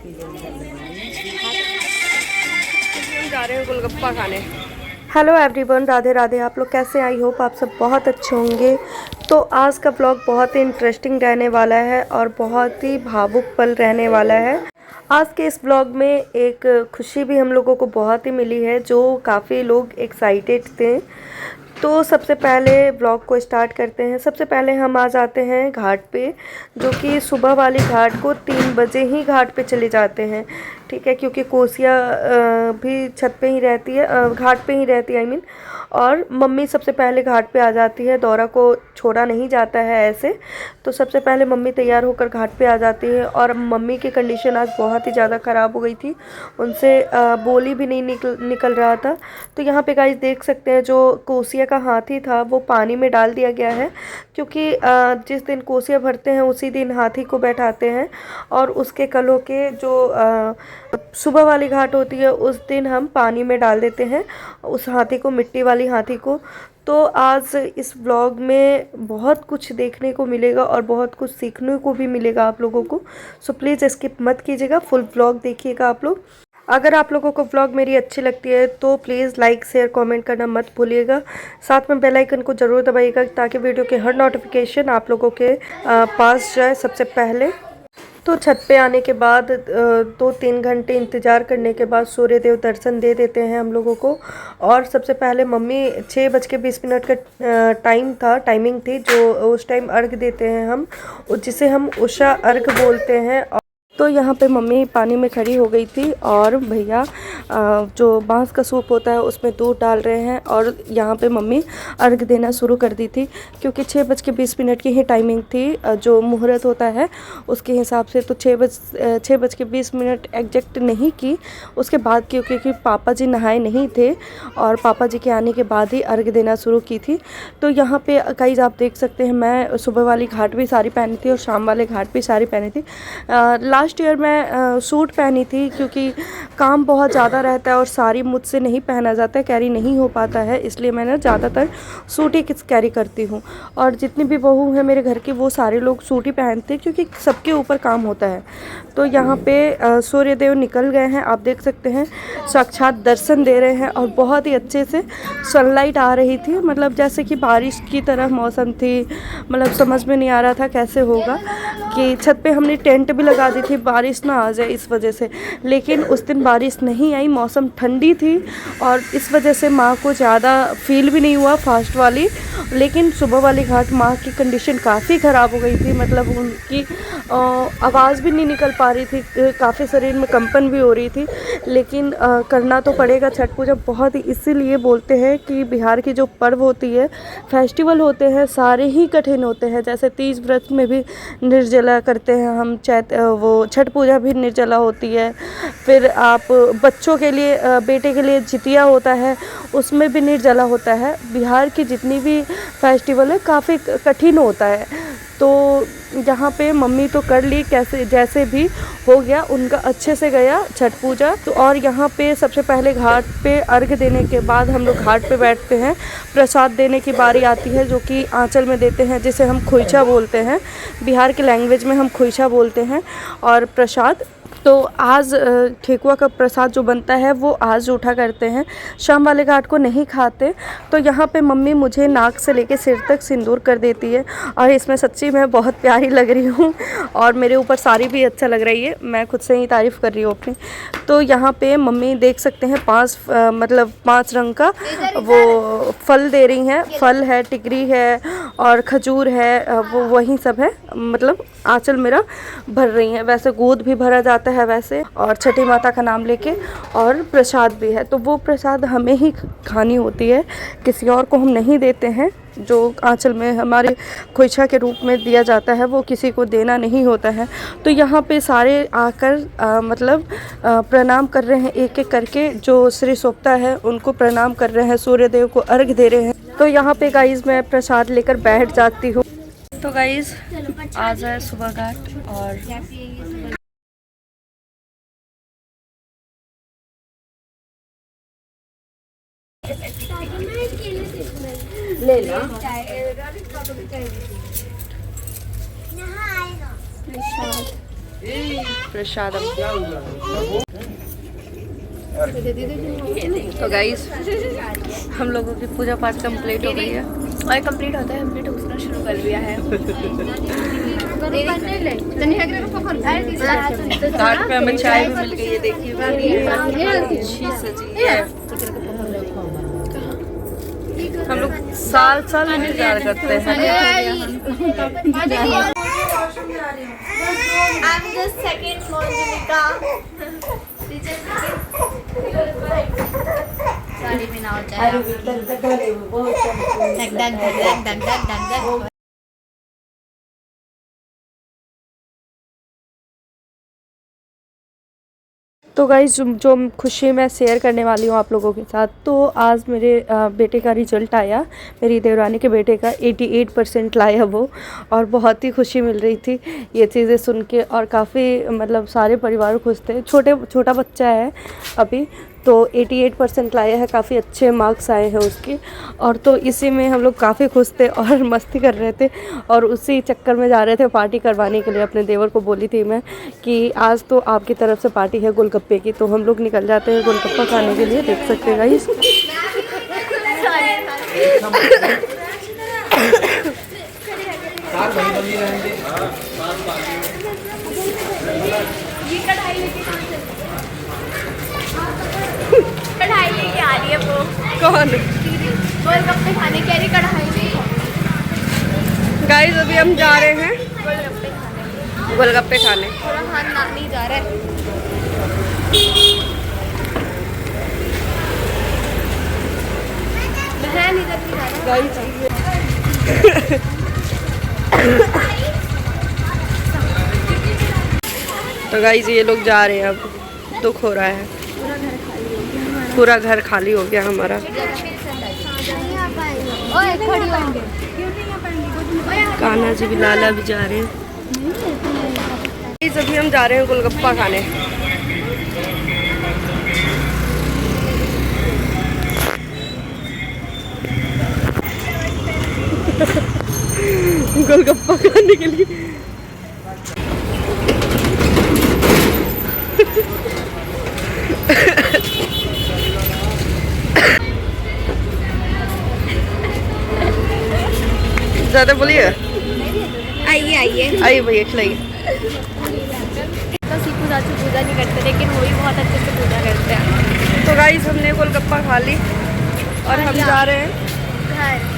हम जा रहे हैं गोलगप्पा खाने। Hello everyone, Radhe Radhe. आप लोग कैसे? आई होप आप सब बहुत अच्छे होंगे। तो आज का ब्लॉग बहुत ही इंटरेस्टिंग रहने वाला है और बहुत ही भावुक पल रहने वाला है। आज के इस ब्लॉग में एक खुशी भी हम लोगों को बहुत ही मिली है, जो काफ़ी लोग एक्साइटेड थे। तो सबसे पहले ब्लॉग को स्टार्ट करते हैं। सबसे पहले हम आ जाते हैं घाट पे, जो कि सुबह वाली घाट को 3 बजे ही घाट पे चले जाते हैं, ठीक है, क्योंकि कोसिया भी छत पे ही रहती है, घाट पे ही रहती है आई मीन। और मम्मी सबसे पहले घाट पे आ जाती है, दौरा को छोड़ा नहीं जाता है ऐसे। तो सबसे पहले मम्मी तैयार होकर घाट पे आ जाती है। और मम्मी की कंडीशन आज बहुत ही ज़्यादा ख़राब हो गई थी, उनसे बोली भी नहीं निकल रहा था। तो यहाँ पे गाइस देख सकते हैं, जो कोसिया का हाथी था वो पानी में डाल दिया गया है, क्योंकि जिस दिन कोसिया भरते हैं उसी दिन हाथी को बैठाते हैं। और उसके कल के जो सुबह वाली घाट होती है उस दिन हम पानी में डाल देते हैं उस हाथी को, मिट्टी वाली हाथी को। तो आज इस व्लॉग में बहुत कुछ देखने को मिलेगा और बहुत कुछ सीखने को भी मिलेगा आप लोगों को। सो प्लीज़ स्किप मत कीजिएगा, फुल व्लॉग देखिएगा आप लोग। अगर आप लोगों को व्लॉग मेरी अच्छी लगती है तो प्लीज़ लाइक शेयर कमेंट करना मत भूलिएगा। साथ में बेल आइकन को ज़रूर दबाइएगा, ताकि वीडियो के हर नोटिफिकेशन आप लोगों के पास जाए सबसे पहले। तो छत पे आने के बाद 2-3 घंटे इंतज़ार करने के बाद सूर्यदेव दर्शन दे देते हैं हम लोगों को। और सबसे पहले मम्मी 6:20 का टाइमिंग थी, जो उस टाइम अर्घ देते हैं हम, जिसे हम उषा अर्घ बोलते हैं। तो यहाँ पे मम्मी पानी में खड़ी हो गई थी और भैया जो बांस का सूप होता है उसमें दूध डाल रहे हैं। और यहाँ पे मम्मी अर्घ देना शुरू कर दी थी, क्योंकि 6:20 की ही टाइमिंग थी, जो मुहूर्त होता है उसके हिसाब से। तो 6:20 एग्जैक्ट नहीं की, उसके बाद क्योंकि पापा जी नहाए नहीं थे और पापा जी के आने के बाद ही अर्घ देना शुरू की थी। तो यहाँ पे गाइस आप देख सकते हैं, मैं सुबह वाली घाट भी साड़ी पहनी थी और शाम वाले घाट भी साड़ी पहनी थी। लास्ट ईयर मैं सूट पहनी थी, क्योंकि काम बहुत ज़्यादा रहता है और साड़ी मुझसे नहीं पहना जाता है, कैरी नहीं हो पाता है, इसलिए मैं ना ज़्यादातर सूट ही कैरी करती हूँ। और जितनी भी बहू हैं मेरे घर की वो सारे लोग सूट ही पहनते हैं, क्योंकि सबके ऊपर काम होता है। तो यहाँ पे सूर्यदेव निकल गए हैं, आप देख सकते हैं, साक्षात दर्शन दे रहे हैं। और बहुत ही अच्छे से सनलाइट आ रही थी, मतलब जैसे कि बारिश की तरह मौसम थी। मतलब समझ में नहीं आ रहा था कैसे होगा, कि छत पे हमने टेंट भी लगा दी थी बारिश ना आ जाए इस वजह से, लेकिन उस दिन बारिश नहीं आई, मौसम ठंडी थी और इस वजह से माँ को ज़्यादा फील भी नहीं हुआ फास्ट वाली। लेकिन सुबह वाली घाट माँ की कंडीशन काफ़ी ख़राब हो गई थी, मतलब उनकी आवाज़ भी नहीं निकल पा रही थी, काफ़ी शरीर में कंपन भी हो रही थी। लेकिन करना तो पड़ेगा, छठ पूजा बहुत ही, इसीलिए बोलते हैं कि बिहार की जो पर्व होती है, फेस्टिवल होते हैं, सारे ही कठिन होते हैं। जैसे तीज व्रत में भी निर्जला करते हैं हम, वो छठ पूजा भी निर्जला होती है। फिर आप बच्चों के लिए, बेटे के लिए जितिया होता है, उसमें भी निर्जला होता है। बिहार की जितनी भी फेस्टिवल है काफ़ी कठिन होता है। तो यहाँ पे मम्मी तो कर ली, कैसे जैसे भी हो गया उनका, अच्छे से गया छठ पूजा। तो और यहाँ पे सबसे पहले घाट पे अर्घ देने के बाद हम लोग घाट पे बैठते हैं, प्रसाद देने की बारी आती है, जो कि आंचल में देते हैं, जिसे हम खोइछा बोलते हैं, बिहार की लैंग्वेज में हम खोइछा बोलते हैं। और प्रसाद तो आज ठेकुआ का प्रसाद जो बनता है वो आज उठा करते हैं, शाम वाले घाट को नहीं खाते। तो यहाँ पे मम्मी मुझे नाक से लेके सिर तक सिंदूर कर देती है, और इसमें सच्ची मैं बहुत प्यारी लग रही हूँ। और मेरे ऊपर साड़ी भी अच्छा लग रही है, मैं खुद से ही तारीफ़ कर रही हूँ अपनी। तो यहाँ पे मम्मी देख सकते हैं 5 रंग का वो फल दे रही हैं। फल है, टिकरी है और खजूर है, वो वही सब है, मतलब आंचल मेरा भर रही हैं। वैसे गोद भी भरा जाता है वैसे, और छठी माता का नाम लेके, और प्रसाद भी है। तो वो प्रसाद हमें ही खानी होती है, किसी और को हम नहीं देते हैं। जो आंचल में हमारे खोइछा के रूप में दिया जाता है वो किसी को देना नहीं होता है। तो यहाँ पे सारे आकर मतलब प्रणाम कर रहे हैं, एक एक करके जो श्री सोपता है उनको प्रणाम कर रहे हैं, सूर्यदेव को अर्घ दे रहे हैं। तो यहाँ पे गाइस मैं प्रसाद लेकर बैठ जाती हूँ। तो गाइस आज है सुबह घाट, और ले ला प्रसाद। प्रसादम। तो गाइस हम लोगों की पूजा पाठ कंप्लीट हो गई है और कंप्लीट होता है हमने ठूसना शुरू कर दिया है। घाट पे हमें चाय भी मिल गई है, देखिए अच्छी सजी है। हम लोग साल साल इंतजार करते हैं। तो गाइस जो खुशी मैं शेयर करने वाली हूँ आप लोगों के साथ, तो आज मेरे बेटे का रिजल्ट आया। मेरी देवरानी के बेटे का 88% लाया वो, और बहुत ही खुशी मिल रही थी ये चीज़ें सुन के। और काफ़ी मतलब सारे परिवार खुश थे। छोटा बच्चा है अभी, तो 88% लाया है, काफ़ी अच्छे मार्क्स आए हैं उसके। और तो इसी में हम लोग काफ़ी खुश थे और मस्ती कर रहे थे, और उसी चक्कर में जा रहे थे पार्टी करवाने के लिए। अपने देवर को बोली थी मैं कि आज तो आपकी तरफ से पार्टी है गोलगप्पे की, तो हम लोग निकल जाते हैं गोलगप्पा खाने के लिए। देख सकते हैं गाइस। कढ़ाई लेके आ रही है वो। कौन? गोलगप्पे खाने के लिए कढ़ाई। गाइस अभी हम जा रहे हैं गोलगप्पे खाने। थोड़ा हाथ नानी जा रहा है। बहन इधर भी जा रहा है। तो गाइस ये लोग जा रहे हैं, अब दुख हो रहा है। पूरा घर खाली हो गया हमारा। कान्हा जी भी, लाला भी जा रहे हैं। अभी हम जा रहे हैं गोलगप्पा खाने। गोलगप्पा खाने के लिए ज़्यादा बोलिए। आइए आइए आइए भैया खिलाइए। तो सीपू चाचू पूजा नहीं करते, लेकिन वो भी बहुत अच्छे से पूजा करते हैं। तो गाइस हमने गोलगप्पा खा ली और हम जा रहे हैं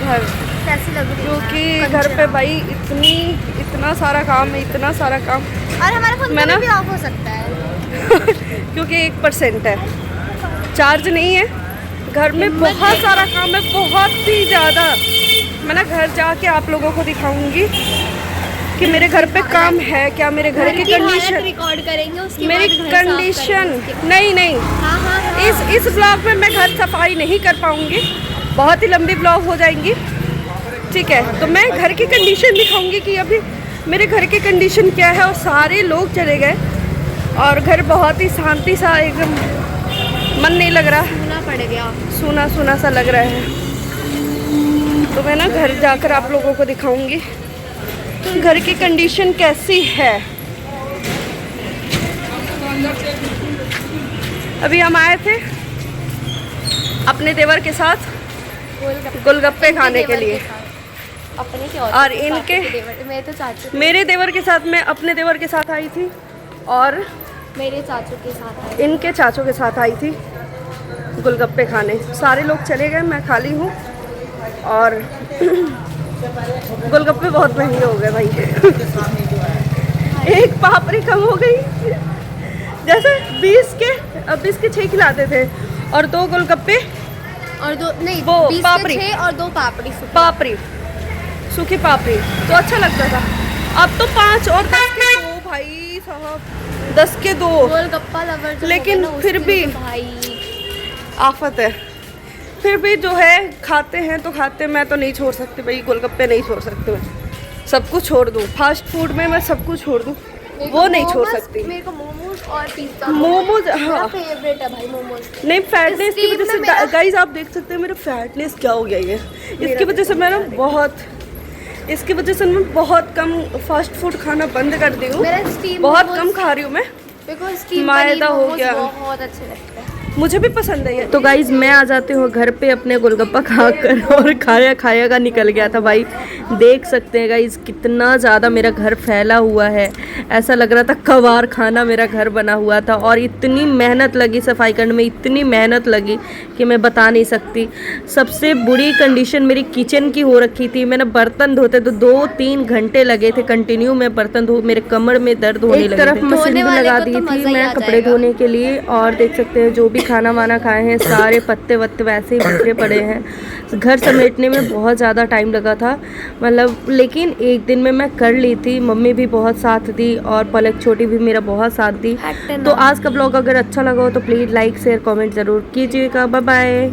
घर। कैसी लग रही है? क्योंकि घर पे भाई इतना सारा काम है, इतना सारा काम। और हमारा फोन मैं ना भी ऑफ हो सकता है क्योंकि 1% है, चार्ज नहीं है। घर में बहुत सारा काम है, बहुत ही ज़्यादा। मैं ना घर जाके आप लोगों को दिखाऊंगी कि मेरे घर पे काम है क्या, मेरे घर की कंडीशन रिकॉर्ड करेंगे उसके मेरी बाद घर साफ कंडीशन। करेंगे। नहीं हाँ। इस ब्लॉग में मैं घर सफाई नहीं कर पाऊंगी, बहुत ही लंबी ब्लॉग हो जाएंगी, ठीक है। तो मैं घर की कंडीशन दिखाऊंगी कि अभी मेरे घर की कंडीशन क्या है। और सारे लोग चले गए और घर बहुत ही शांति सा, एकदम मन नहीं लग रहा, सुना पड़ गया, सूना सा लग रहा है। तो मैं ना घर जाकर आप लोगों को दिखाऊंगी घर की कंडीशन कैसी है। अभी हम आए थे अपने देवर के साथ गोलगप्पे खाने के लिए, अपने के और इनके मेरे तो चाचू, मेरे देवर के साथ मैं अपने देवर के साथ आई थी, और मेरे चाचू के साथ आए। इनके चाचू के साथ आई थी गोलगप्पे खाने। सारे लोग चले गए, मैं खाली हूँ। और गोलगप्पे बहुत महंगे हो गए भाई। एक पापड़ी कम हो गई, जैसे 20 के 6 खिलाते थे, और 2 गोलगप्पे और 2 नहीं, वो 20 पापड़ी के 6 और 2 पापड़ी सूखी पापड़ी, तो अच्छा लगता था। अब तो 5 और 10 के 2 भाई साहब, 10 के 2 गोलगप्पा लवर जो लेकिन होगा ना, फिर उसके भी लिए तो भाई आफत है। फिर भी जो है खाते हैं तो खाते, मैं तो नहीं छोड़ सकती भाई, गोलगप्पे नहीं छोड़ सकते। मैं सब कुछ छोड़ दूँ, फास्ट फूड में मैं सब कुछ छोड़ दूँ, वो नहीं छोड़ सकती। मेरे को मोमोज और पिज्जा, मोमोज, हाँ फेवरेट है भाई मोमोज। नहीं, फैटनेस की वजह स्टीम में से गाइस आप देख सकते हैं मेरा फैटनेस क्या हो गया ये। इसकी वजह से मैं ना बहुत कम फास्ट फूड खाना बंद कर दी हूँ, बहुत कम खा रही हूँ मैं। बिकॉज स्टीम मैदा हो गया। बहुत अच्छे लगते हैं। मुझे भी पसंद है ये। तो गाइज मैं आ जाती हूँ घर पे अपने गोलगप्पा खाकर, और खाया का निकल गया था भाई। देख सकते हैं गाइज कितना ज़्यादा मेरा घर फैला हुआ है, ऐसा लग रहा था कबाड़ खाना मेरा घर बना हुआ था। और इतनी मेहनत लगी सफाई करने में, इतनी मेहनत लगी कि मैं बता नहीं सकती। सबसे बुरी कंडीशन मेरी किचन की हो रखी थी। मैंने बर्तन धोते तो 2-3 घंटे लगे थे कंटिन्यू, मैं बर्तन धो, मेरे कमर में दर्द होने लगे थे। एक तरफ मशीन भी लगा दी थी मैं कपड़े धोने के लिए, और देख सकते हैं जो भी खाना वाना खाए हैं सारे पत्ते वत्ते वैसे ही बिखरे पड़े हैं। घर समेटने में बहुत ज़्यादा टाइम लगा था मतलब, लेकिन एक दिन में मैं कर ली थी। मम्मी भी बहुत साथ दी और पलक छोटी भी मेरा बहुत साथ दी। तो आज का ब्लॉग अगर अच्छा लगा हो तो प्लीज़ लाइक शेयर कमेंट ज़रूर कीजिएगा। Bye bye.